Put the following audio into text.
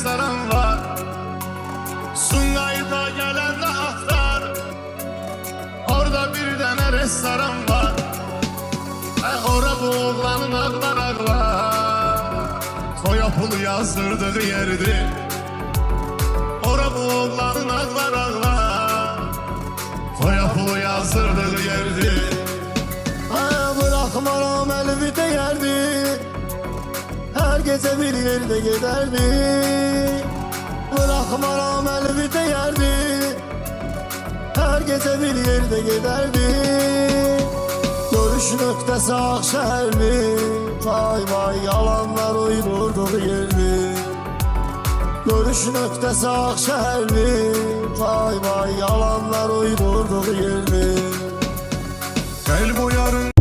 restoran var. Sungay'da gelen de aktar. Orada bir tane restoran var. Ora bu oğlanın ağlar ağlar. Toya pulu yazdırdığı yerdi. Ora bu oğlanın ağlar ağlar. Toya pulu yazdırdığı yerdi. Bırakmaram elvi değerdi. Her gece bir yerde giderdi. Bırakmaram elvi değerdi. Her gece bir yerde giderdi. Görüş nöqtəsi Ağşəhərli. Vay vay yalanlar uydurduğu yerdi. Görüş nöqtəsi Ağşəhərli. Vay vay yalanlar uydurduğu yerdi. Gel bu yarın